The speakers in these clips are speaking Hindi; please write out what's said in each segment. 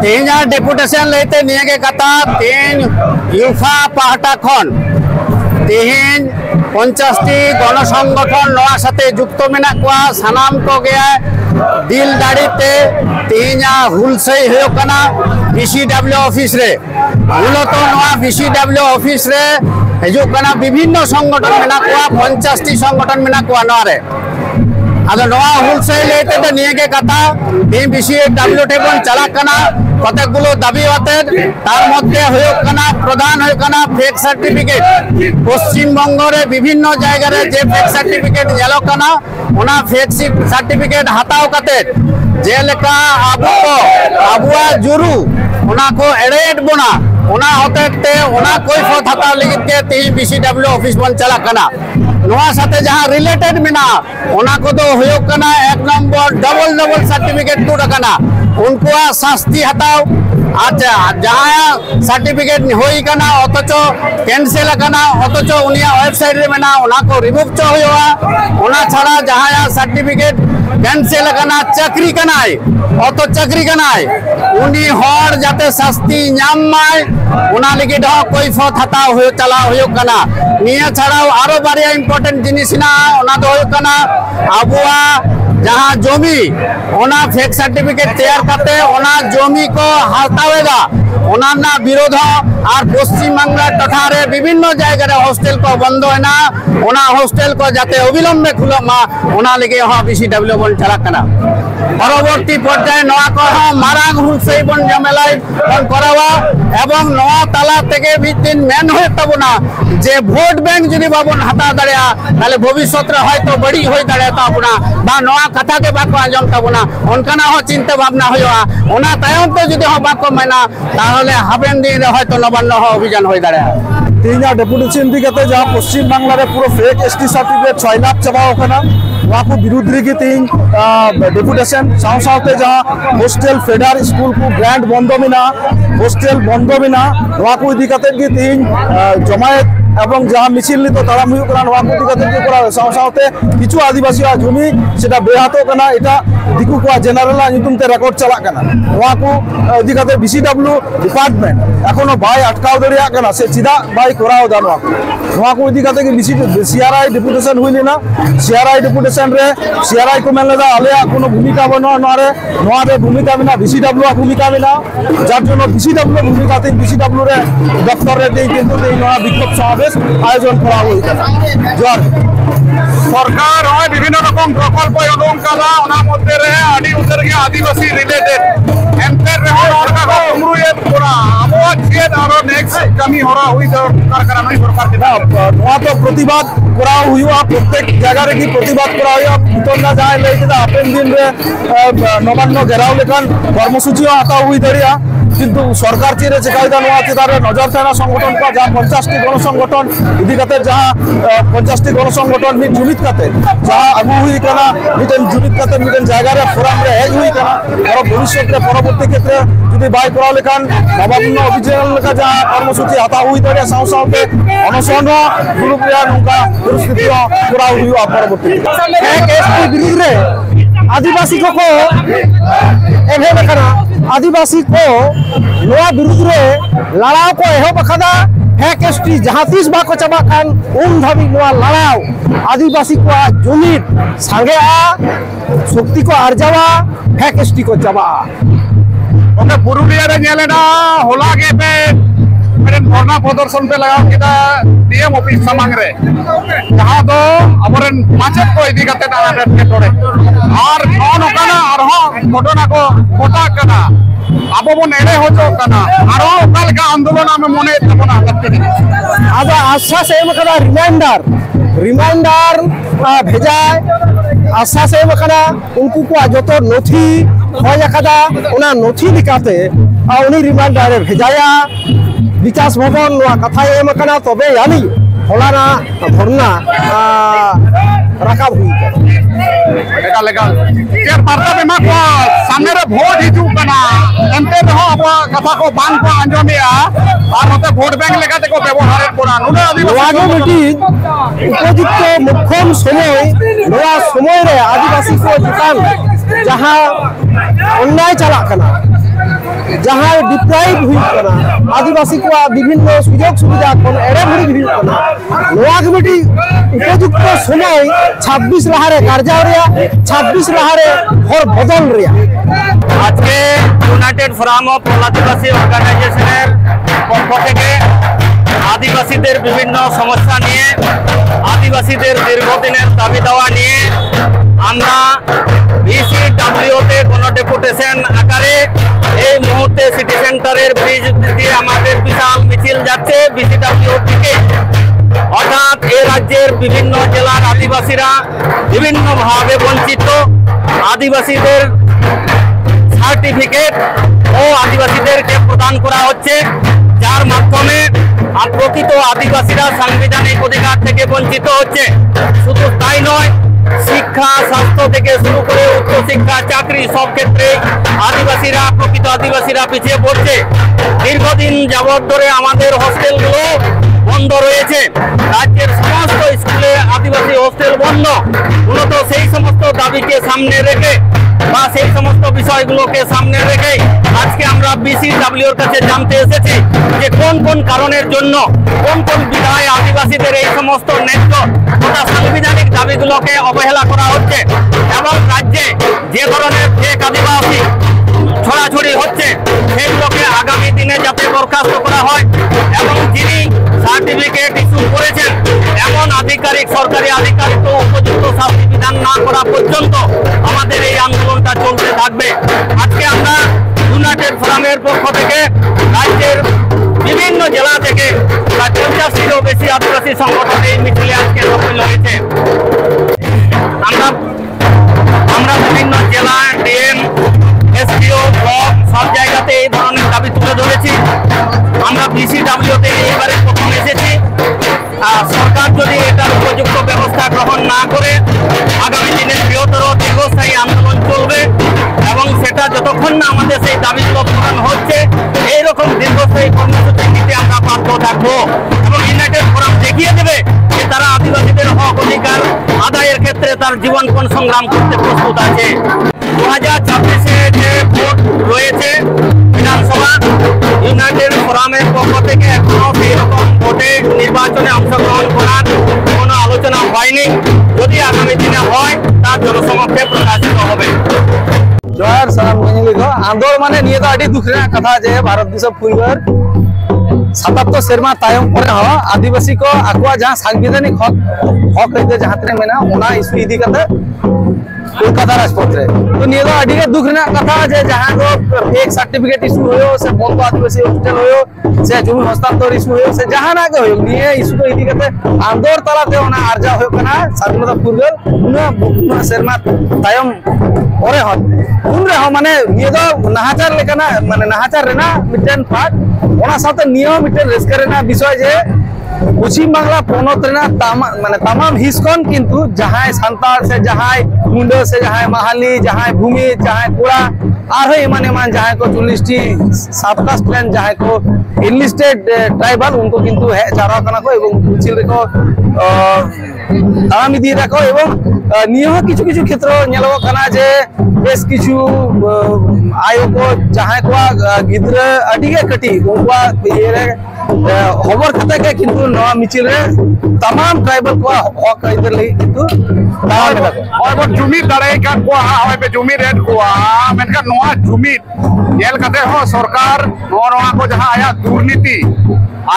तेज डेपुटेशन लेते निये कथा तेज यूफा पाहटा खन तेज 50टी गण संगठन नवा साथे जुक्त मेना कोआ सानाम को गया दिल दाड़ीते तेज हुलसई होकना बीसीडब्ल्यू ऑफिस रे मूलत नवा बीसीडब्ल्यू ऑफिस रे हजुकना विभिन्न संगठन मेना कोआ 50टी संगठन मेना कोआ नवा रे आदो नवा हुलसई लेते तो निये कथा तेज बीसीडब्ल्यू टेबन चलाकना कतगुलो दाबी आते तार मध्य होकना प्रधान होकना फेक सर्टिफिकेट पश्चिम बंग रे विभिन्न जायगा रे जे फेक सर्टिफिकेट जेलोकना ओना फेक सर्टिफिकेट हटाव कते जेलेका आबुआ जुरु ओना को एडेट बना ओना होते ओना कोई फत हटाव लगित के ती बीसीडब्ल्यू ऑफिस बन चलाकना नवा साथे जहां रिलेटेड मेना ओना को तो होकना एक नंबर डबल सर्टिफिकेट तुडकना उनको शास्ति हटाओ अच्छा जहाँ सर्टिफिकेट होई कना अथच कैंसिल कना अथच उनिया वेबसाइट रे मेना ओना को रिमूव च होया ओना छाड़ा जहाँ सर्टिफिकेट कैंसिल कना चाकरी कनाय अतो चाकरी कनाय उनी हर जाते शास्ति नाम माय ओना लगी द कोई फत हटाओ हो चला होयो कना निया छाड़ा आरो बारिया इंपोर्टेंट जिनिस ना ओना दो होयो कना आबुआ जहाँ जमी ओना फेक सर्टिफिकेट तैयार करते ओना जमी को हटावेगा ओना ना विरोध और पश्चिम बांगला टठारे विभिन्न जायगा रे हॉस्टेल को बंद है ना ओना हॉस्टेल को जाते अविलंबे खुलो मा ओना लगे हाँ बीसीडब्ल्यू बन चलाकना परवर्ती पर्याय नवा को मारांग हुलसई बन जमेलाई बन करावा एवं नवा ताला तेगे दिन मेन होय तबना जे भोट बैंक जदि बाबन हटा दड़िया ताले भविष्य रे हयतो बड़ी होय दड़िया ताबना बा नवा कथा के बाको आजम तबना उनकाना हो चिंता भावना होया ओना तायम तो जदि हो बाको मेना ताहले हाबेन दिन रे हयतो नबान्न हो अभियान होय दड़िया तीन डेपुटेशन दी कहते जहाँ पश्चिम बांगला रे पूरा फेक एसटी सर्टिफिकेट 6 लाख चबाओ कना वहाँ को विरुद्ध रे तीन डेपुटेशन साथ जहाँ हॉस्टेल फेडर स्कूल को ग्रांट बंद बिना हॉस्टेल बंद बिना वहाँ को इदी कहते कि तीन जमायत एवं जहाँ मिছিল तो ताराम हुई करा नवा को इदी कहते करा साथे किछु आदिवासी जमी सेटा बेहातो कना एटा दिकु को जनरल नितुम ते रिकॉर्ड चला कना वहाँ को इदी कहते बीसीडब्ल्यू डिपार्टमेंट एखोनो बाय अटकाव दरिया कना से सीधा बाय कराओ दा नवा को इदी कहते कि सीआरआई डेपुटेशन हुई लेना सीआरआई डेपुटेशन रे सीआरआई को मेलदा आलेया कोनो भूमिका बनो नरे नवा रे भूमिका बिना बीसीडब्ल्यू भूमिका बिना जार जनो बीसीडब्ल्यू भूमिका ते बीसीडब्ल्यू रे दफ्तर रे दे किंतु ते नवा विक्षोभ समावेश आयोजन करा होई कना जोर सरकार होय विभिन्न रकम प्रकल्प उडुंग कला ओना मध्य रे आदि उतर के आदिवासी रिलेटेड एमपर रे और का उमरु ये पूरा अब छेद और नेक्स्ट कमी होरा हुई सरकार करा नहीं सरकार के नवा तो प्रतिवाद करा हुई प्रत्येक जगह रे की प्रतिवाद करा हुई भीतर ना जाए ले के आपेन दिन रे नबान्न घेराव लेखन कर्मसूची आता हुई दरिया किंतु सरकार चीरे चिकायदा नवा चिदारे नजर सेना संगठन का जहाँ 50टी गण संगठन इदी कते जहाँ 50टी गण संगठन में जुमित कते जहाँ अगु हुई कना मिटन जुमित कते मिटन जायगा रे फोरम रे हेज हुई कना और भविष्य रे परवर्ती क्षेत्र यदि बाय करा लेखान नवान्न अभियान लेखा जहाँ कर्मसूची हता हुई दरे साथे अनशन ग्रुप रे नुका परिस्थिति करा हुई परवर्ती एक एसटी विरुद्ध रे आदिवासी को एभे लेखना आदिवासी को नवा विरुद्ध रे लड़ाव को एहो बखदा फेक एसटी जहाँ तीस बाको चबा कान उन धाबी नवा लड़ाव आदिवासी को जुमित सांगे शक्ति को आर्जावा फेक एसटी को चबा ओके पुरुलिया रे नेलेना होला के पे धरना प्रदर्शन पे लगाओ किदा डीएम ऑफिस सामंग रे जहाँ तो अबरन माचक को इदी कते ना के तोड़े और कौन ओकना और घटना को कोटा कना अब बन एड़े हो जो कना और ओकल का आंदोलन में मने तबना आज आश्वास एम कदा रिमाइंडर भेजा आश्वास एम कना उनको को जतो नथी होय कदा उना नथी लिकाते उनी रिमाइंडर भेजाया विकास भवन कथा एम कना तबे यानी होलाना धरना राकाब हुई एका लेगाल के पार्टा बेमा को सामने रे वोट हिजू कना एमते रहो अब कथा को बांग को अंजमिया और मते वोट बैंक लेकाते को व्यवहार कोना नुना आदिवासी मीटिंग उपयुक्त मुख्यम समय नया समय रे आदिवासी को जितान जहां अन्याय चला कना जहाँ डिप्राइव हुई आदिवासी को विभिन्न सुजोग सुविधा एड़े घड़ी हुई मिट्टी उपयुक्त समय 26 लहारे कार्य 26 लहारे और बदल आज के यूनाइटेड फोराम अफ ऑल आदिवासी অর্গানাইজেশনের পক্ষ থেকে আদিবাসীদের বিভিন্ন সমস্যা নিয়ে আদিবাসীদের দীর্ঘদিনের দাবি দেওয়া নিয়ে আমরা বিসিডব্লিউতে কোনো ডেপুটেশন আকারে এই মুহূর্তে সিটি সেন্টারের ব্রিজ দিয়ে আমাদের বিশাল মিছিল যাচ্ছে বিসিডব্লিউ থেকে। অর্থাৎ এই রাজ্যের বিভিন্ন জেলার আদিবাসীরা বিভিন্নভাবে বঞ্চিত, আদিবাসীদের সার্টিফিকেট ও আদিবাসীদেরকে প্রদান করা হচ্ছে, যার মাধ্যমে প্রকৃত আদিবাসীরা সাংবিধানিক অধিকার থেকে বঞ্চিত হচ্ছে। শুধু তাই নয়, শিক্ষা, স্বাস্থ্য থেকে শুরু করে উচ্চশিক্ষা, চাকরি সব ক্ষেত্রে আদিবাসীরা, প্রকৃত আদিবাসীরা পিছিয়ে পড়ছে। দীর্ঘদিন যাবৎ ধরে আমাদের হোস্টেলগুলো বন্ধ রয়েছে, রাজ্যের সমস্ত স্কুলে আদিবাসী হোস্টেল বন্ধ। মূলত সেই সমস্ত দাবিকে সামনে রেখে বা সেই সমস্ত বিষয়গুলোকে সামনে রেখে আজকে আমরা বিসিডব্লিউর কাছে জানতে এসেছি যে কোন কোন কারণের জন্য, কোন কোন বিধায় আদিবাসীদের এই সমস্ত ন্যায্য তথা সাংবিধানিক দাবিগুলোকে অবহেলা করা হচ্ছে এবং রাজ্যে যে ধরনের ফেক আদিবাসী ছড়াছড়ি হচ্ছে সেগুলোকে আগামী দিনে যাতে বরখাস্ত করা হয় এবং যিনি সার্টিফিকেট ইস্যু করেছেন এমন আধিকারিক, সরকারি আধিকারিক উপযুক্ত শাস্তি বিধান না করা পর্যন্ত আমাদের এই আন্দোলনটা চলতে থাকবে। আজকে আমরা ইউনাইটেড ফোরামের পক্ষ থেকে রাজ্যের বিভিন্ন জেলা থেকে প্রায় 50টিরও বেশি আদিবাসী সংগঠন এই মিছিলে আজকে সামিল হয়েছে। আমরা বিভিন্ন জেলা, ডিএম, এসডিও, ব্লক সব জায়গাতে এই ধরনের দাবি তুলে ধরেছি। আমরা বিসিডব্লিউতে এবারে প্রথম এসেছি। সরকার যদি এটার উপযুক্ত ব্যবস্থা গ্রহণ না করে আগামী দিনে বৃহত্তর দীর্ঘস্থায়ী আন্দোলন চলবে এবং সেটা যতক্ষণ না আমাদের সেই দাবিগুলো পূরণ হচ্ছে এইরকম দীর্ঘস্থায়ী কর্মসূচি নিতে আমরা বাধ্য থাকবো এবং ইউনাইটেড ফোরাম দেখিয়ে দেবে যে তারা আদিবাসীদের হক অধিকার আদায়ের ক্ষেত্রে তার জীবনপণ সংগ্রাম করতে প্রস্তুত আছে। 2026-এ যে ভোট রয়েছে বিধানসভা, ইউনাইটেড ফোরামের পক্ষ থেকে এখনো সেই রকম ভোটে নির্বাচনে অংশগ্রহণ করার কোনো আলোচনা হয়নি। যদি আগামী দিনে হয় তার জনসমক্ষে প্রকাশিত হবে। जोहार सालाम आंदोलन माने निये तो आडी दुख रे कथा जे भारत दिसम फुलगर 77 सेरमा तायम परे हो आदिवासी को आकुआ जहां संवैधानिक हक रहिते जहां तरे मेना ओना इशू इदी कते कोलकाता राजपथ रे तो निये तो आडी के दुख रे कथा जे जहां को फेक सर्टिफिकेट इशू होयो से बंद आदिवासी हॉस्टल होयो से जमीन हस्तांतर इशू होयो से जहां ना के होयो निये इशू को इदी कते आंदोलन तलाते ओना आर्जा होयो कना सारमदा फुलगर उना सेरमा तायम परे हो उन रे हो माने निये तो नाहाचार लेकना माने नाहाचार रेना मिटन पार्ट ओना साथे नियम मिटन रेस्का रेना विषय जे पश्चिम बांगला पनत रेना माने तमाम हिस्कन किंतु जहां सांताल से जहां मुंडा से जहां महाली जहां भूमि जहां कोड़ा आरो एमान एमान जहां को 40टी सबकास्ट प्लान जहां को इनलिस्टेड ट्राइबल उनको किंतु है चारा कना को एवं मिছিল রেখো তারামি দিয়ে রাখো এবং নিয়ম কিছু কিছু ক্ষেত্র নেলো কানা যে বেশ কিছু আয়ো को जहां को गिद्रा अडिगे कटी उनका ये खबर खता के किंतु नवा मिছিল रे तमाम ट्राइबल को हक इधर ले किंतु और जुमी दाड़े का को हाय पे जुमी रेट को मेनका नवा जुमी नेल कते हो सरकार नवा को जहां आया दुर्नीति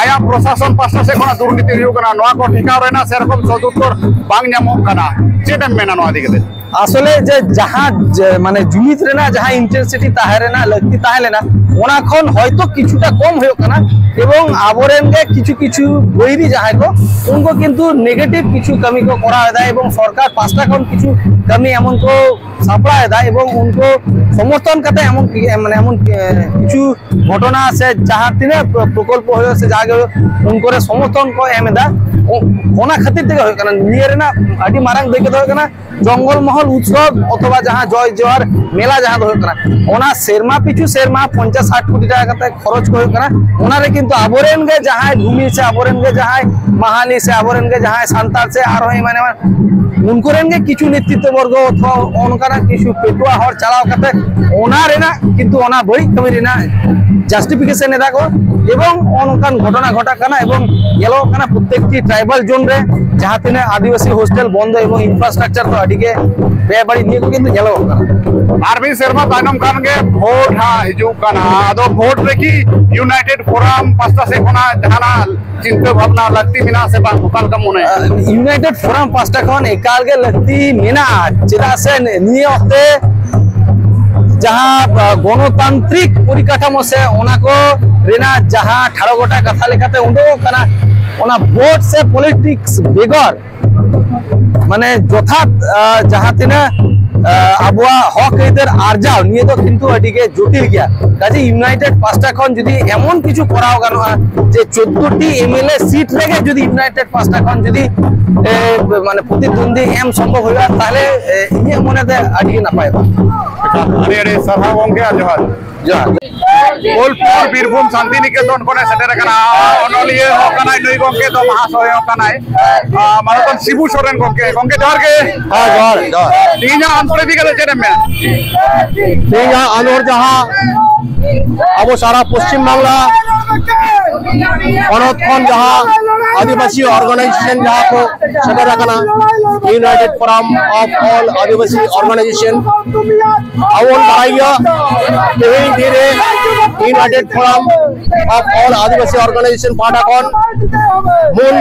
आया प्रशासन पास से कोना दुर्नीति रियो कना नवा को ठिका रेना सेरकम सदुत्तर बांग ᱧᱟᱢᱚᱜ कना चेदम मेना नवा दिगते আসলে যে जहां মানে জুমিত রেনা जहां ইন্টেন্সিটি তাহেরেনা লাগতি তাহেলেনা ওনাখন হয়তো কিছুটা কম হয়ো কানা এবং আবরেনকে কিছু কিছু বৈরি যাহাই को उनको किंतु नेगेटिव কিছু कमी को करा है এবং সরকার পাঁচটা কোন কিছু कमी एमन को সাপ্লাই দেয় এবং उनको সমর্থন করতে এমন মানে এমন কিছু ঘটনা আছে যাহা তিনে প্রকল্প হয়েছে জায়গা उनको সমর্থন को এমদা ওনা খাতির থেকে হয় কারণ নিয়ে রেনা আদি মারাং দেখে হয় কারণ জঙ্গল মহল उत्सव अथवा जहां जय जोहार मेला जहां होना सेरमा पिछु सेरमा 50-60 कोटी टाका खरच को ओना रे किंतु आबरे आबोरेन के जहां भूमि से आबोरेन के जहां महाली से आबोरेन के जहां सांताल से आरो माने उनको रेन के किछु नेतृत्व वर्ग अथवा ओनकाना किछु पेटुआ हर चलाव करते ओना रेना किंतु ओना बड़ी कमी रेना जस्टिफिकेशन एदा को एवं ओनकान घटना घटा काना एवं येलो काना प्रत्येकटी ट्राइबल जोन रे जहां तिने आदिवासी हॉस्टल बंद एवं इंफ्रास्ट्रक्चर तो अडी के बेबाड़ी निये को किंतु येलो काना आरबी शर्मा तायनम खान के वोट हा हिजू काना आदो वोट रे की यूनाइटेड फोरम पास्ता से कोना जहाना चिंता भावना लगती मिना से बात मुकाल का मोने यूनाइटेड फोरम पास्ता कोन एकाल के लगती मिना चिदा से निये ओते जहां गणतांत्रिक परिकाठामो से ओना को रेना जहां 18 गोटा कथा लेखाते उंडो काना ओना वोट से पॉलिटिक्स बेगर माने जथात जहां तिना आबुआ हक एदर आर्जाव निये तो किंतु अडिगे जटिल गया काजे यूनाइटेड पास्टा खन जदि एमन किछु कराव गानोआ जे 14 टी एमएलए सीट रेगे जदि यूनाइटेड पास्टा खन जदि माने प्रतिद्वंदी एम संभव होगा ताले इये मनेते अडिगे नापाय अरे अरे सभा गंगे जोहार जोहार बोलपुर बीरभूम शांति निकेतन कोने सेटेर कना अनलिए होकनाय नई गंगे तो महाशय होकनाय मानतन शिबू सोरेन गंगे जोहार के हां जोहार तीना अंतरदी के चेरे में तेया आलोर जहां अब सारा पश्चिम बांग्ला अनथन जहां आदिवासी ऑर्गेनाइजेशन जहां को सेटेर कना united forum of all Adivasi organisation आवल बाइया तेई धीरे united forum of all Adivasi organisation पाटा कोन मूल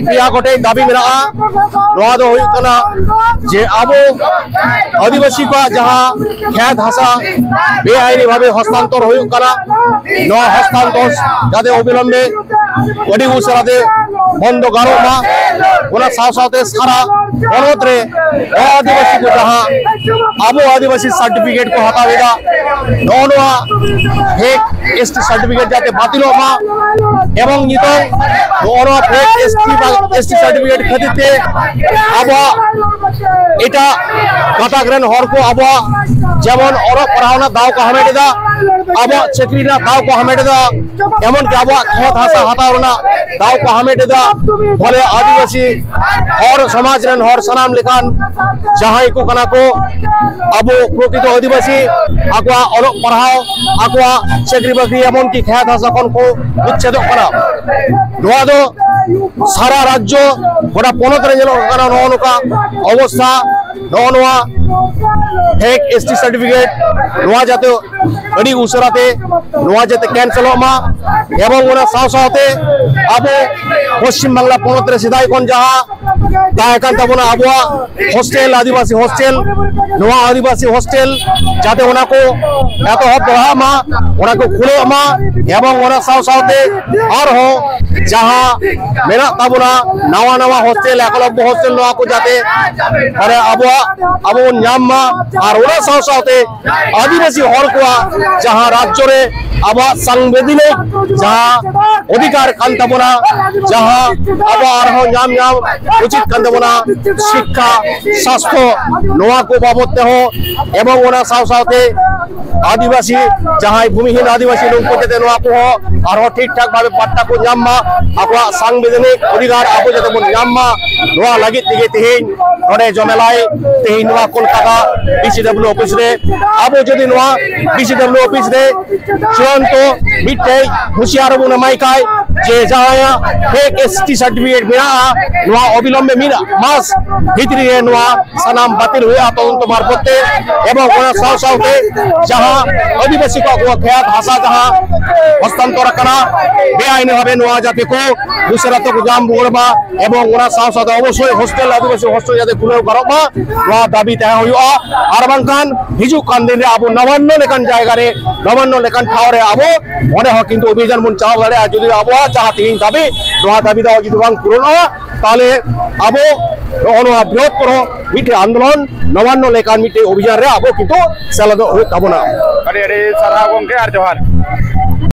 प्रिया कोटे दाबी मेरा नोआ दो हुई कना जे आबो आदिवासी का जहां खेत हासा बेआईनी भावे हस्तांतर हुई कना नो हस्तांतर जाते अविलंबे अडी उसराते बंद गारो मा ओना साथ सारा बनोत रे आदिवासी को जहां आबो आदिवासी सर्टिफिकेट को हटावेगा नोआ फेक एसटी सर्टिफिकेट जाते बातिल मा एवं नितो नोआ फेक एसटी सर्टिफिकेट खदिते आबो एटा काटाग्रेन हर को आबो जेमन और पढ़ावना दाव को हमेटेदा आबो चक्रीना दाव को हमेटेदा एमन के आबो खेत हासा हतावना दाव को हमेटेदा बोले आदिवासी और समाज रेन हर सनाम लेखान जहां को कना को आबो प्रकृत आदिवासी आकवा और पढ़ाओ आकवा चक्री बकरी एमन की खेत हासा कोन को उच्छेद करा नोआ दो सारा राज्य गोटा पनत रे जेलो कना नोका अवस्था नोआ फेक एसटी सर्टिफिकेट नोआ जाते अडी उसराते नोआ जाते कैंसिल मा एवं ओना साथे आबो पश्चिम बांग्ला पनत रे सिदाई कोन जहां तायकान तबना आबो हॉस्टल आदिवासी हॉस्टल नोआ आदिवासी हॉस्टल जाते ओना को एतो हब बढ़ा मा ओना को खुले मा एवं ओना साथे और हो जहां मेरा तबना नवा नवा हॉस्टल एकलव्य हॉस्टल नोआ को जाते अरे आबो नाम मा और ओना साथे आदिवासी हर को जहां राज्य रे आबा संवैधानिक जहां अधिकार कान तबना जहां आबा आरो नाम उचित कान तबना शिक्षा स्वास्थ्य नोआ को बाबत हो एवं ओना साथे आदिवासी जहां भूमिहीन आदिवासी लोग को जते नोआ को आरो ठीक ठाक भावे पट्टा को नाम मा आबा संवैधानिक अधिकार आबो जते बन नाम मा नोआ लागि तिगे तिहिन नोडे जमेलाई तिहिन नोआ कोलकाता बीसीडब्ल्यू ऑफिस रे आबो जदी नोआ बीसीडब्ल्यू ऑफिस रे चुरंतो मिटे हुशियार बुना माइकाय जे जहां फेक एसटी सर्टिफिकेट मिला नोआ अविलंबे मिला मास भितरी रे नोआ सनाम बातिल हुआ तदंत मार्फते एवं ओना साथे जहां आदिवासी को खेत हासा जहां हस्तांतर करा बेआईनी भावे नोआ जाति को दूसरा तो जाम बुगड़मा एवं ओना साथे अवश्य हॉस्टल आदिवासी हॉस्टल जाते खुले गरमा नोआ दाबी तय हुआ आर बांकान हिजु कान दिन रे आबो नवान्न लेकान जायगा रे नवान्न लेकान ठाव रे आबो मने हो किंतु अभियान मुन चाव दाड़े जदि आबो चाहतीन दाबी नोआ दाबी दा जदि बांग पूर्ण ताले आबो नोआ बृहत करो मिटे आंदोलन नवान्न लेकान मिटे अभियान रे आबो किंतु सेला दो ताबोना अरे अरे सारा गंगे आर जोहार